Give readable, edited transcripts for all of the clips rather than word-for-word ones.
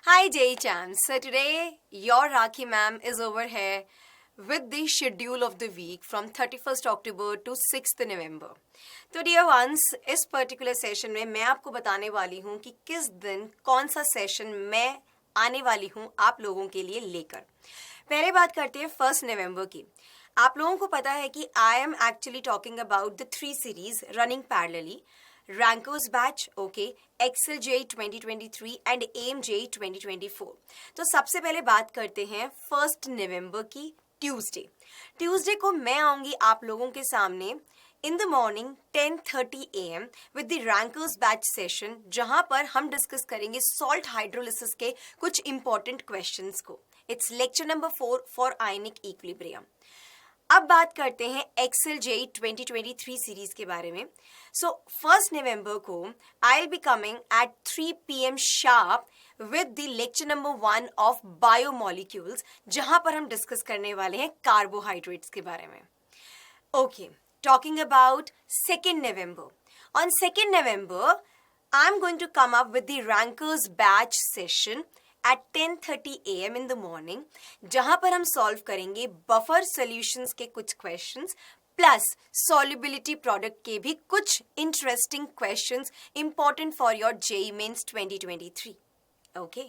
Hi JEE Champs. So today your Rakhi ma'am is over here with the schedule of the week from 31st October to 6th November. तो dear ones, इस particular session में मैं आपको बताने वाली हूँ कि किस दिन कौन सा सेशन मैं आने वाली हूँ आप लोगों के लिए लेकर. पहले बात करते हैं 1st नवंबर की. आप लोगों को पता है कि I am actually talking about the 3 series running parallelly. Rankers batch, okay, Excel JEE 2023 and AIM JEE 2024. तो सबसे पहले बात करते हैं 1st नवंबर की ट्यूसडे को मैं आऊंगी आप लोगों के सामने in the morning 10:30 AM with the rankers batch session, जहां पर हम डिस्कस करेंगे सॉल्ट हाइड्रोलिसिस के कुछ इंपॉर्टेंट क्वेश्चंस को. It's lecture number 4 for ionic equilibrium. अब बात करते हैं एक्सेल जेई 2023 सीरीज के बारे में. सो 1st नवंबर को I will be coming at 3 PM sharp with the lecture number 1 of biomolecules, जहां पर हम डिस्कस करने वाले हैं कार्बोहाइड्रेट्स के बारे में. Okay, talking about 2nd November. On 2nd November I am going to come up with the rankers batch session at 10:30 AM in the morning, जहां पर हम सॉल्व करेंगे बफर सॉल्यूशंस के कुछ क्वेश्चंस प्लस सॉल्युबिलिटी प्रोडक्ट के भी कुछ interesting questions important for your JEE Mains 2023. Okay,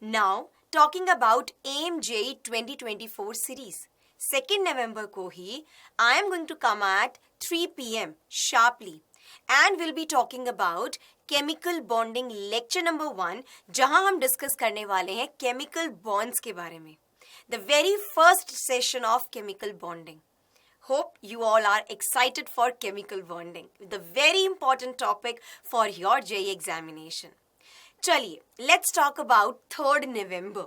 now talking about um JEE 2024 series. 2nd नवंबर को ही I am going to come at 3 PM sharply and we'll be talking about chemical bonding lecture number 1, जहां हम discuss करने वाले हैं chemical bonds के बारे में. The very first session of chemical bonding. Hope you all are excited for chemical bonding, the very important topic for your JEE examination. चलिए, let's talk about 3rd November.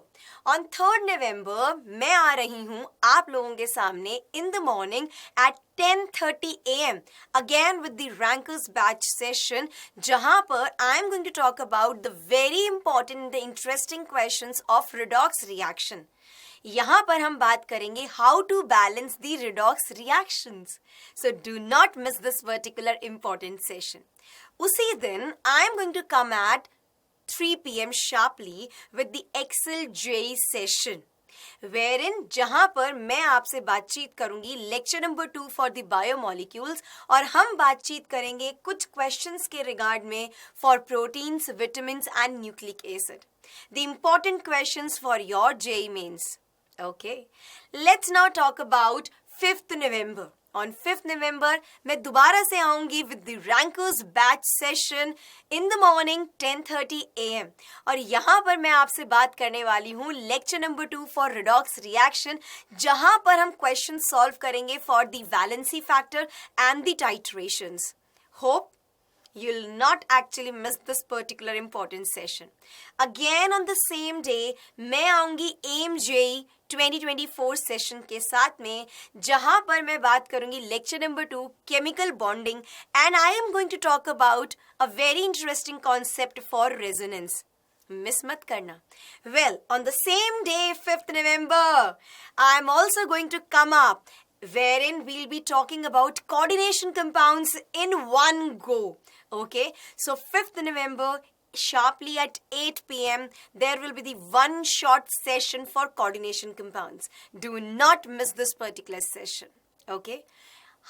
On 3rd November मैं आ रही हूँ आप लोगों के सामने in the morning at 10:30 AM again with the rankers batch session, जहां पर I am going to talk about the very important the interesting questions of redox reaction. यहाँ पर हम बात करेंगे how to balance the redox reactions. So do not miss this particular important session. उसी दिन आई am going to come at 3 PM sharply with the Excel JEE session, wherein जहां पर मैं आपसे बातचीत करूंगी lecture number 2 for the biomolecules, और हम बातचीत करेंगे कुछ क्वेश्चंस के रिगार्ड में for proteins, vitamins and nucleic acid, the important questions for your JEE Mains. Okay, let's now talk about 5th November. On 5th November मैं दोबारा से आऊंगी with the rankers batch session in the morning 10:30 AM, और यहाँ पर मैं आपसे बात करने वाली हूँ lecture number 2 for redox reaction, जहाँ पर हम क्वेश्चन सॉल्व करेंगे for the valency factor and the titrations. Hope you'll not actually miss this particular important session. Again on the same day मैं आऊंगी AIM JEE 2024 सेशन के साथ में, जहां पर मैं बात करूंगी lecture number 2 chemical bonding, and I am going to talk about a very interesting concept for resonance. Miss मत करना. Well, on the same day 5th November I am also going to come up wherein we'll be talking about coordination compounds in one go. Okay, so 5th November sharply at 8 PM there will be the one short session for coordination compounds. Do not miss this particular session. Okay,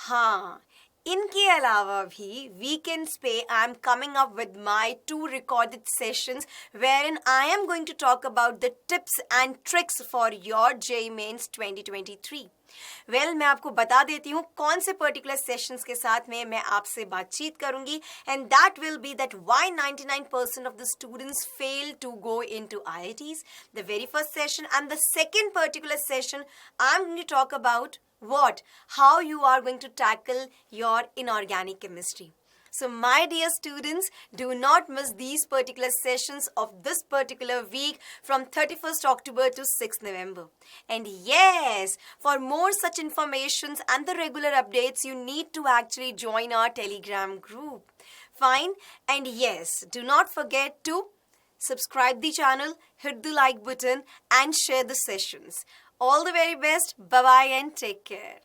हाँ, इनके अलावा भी weekends पे I am coming up with my 2 recorded sessions wherein I am going to talk about the tips and tricks for your JEE Mains 2023. Well, मैं आपको बता देती हूँ कौन से पर्टिकुलर सेशंस के साथ में मैं आपसे बातचीत करूंगी, and that will be that why 99% of the students fail to go into IITs. The very first session and the second particular session I am going to talk about what, how you are going to tackle your inorganic chemistry. So my dear students, do not miss these particular sessions of this particular week from 31st October to 6th November. And yes, for more such informations and the regular updates, you need to actually join our Telegram group. Fine? And yes, do not forget to subscribe the channel, hit the like button and share the sessions. All the very best. Bye-bye and take care.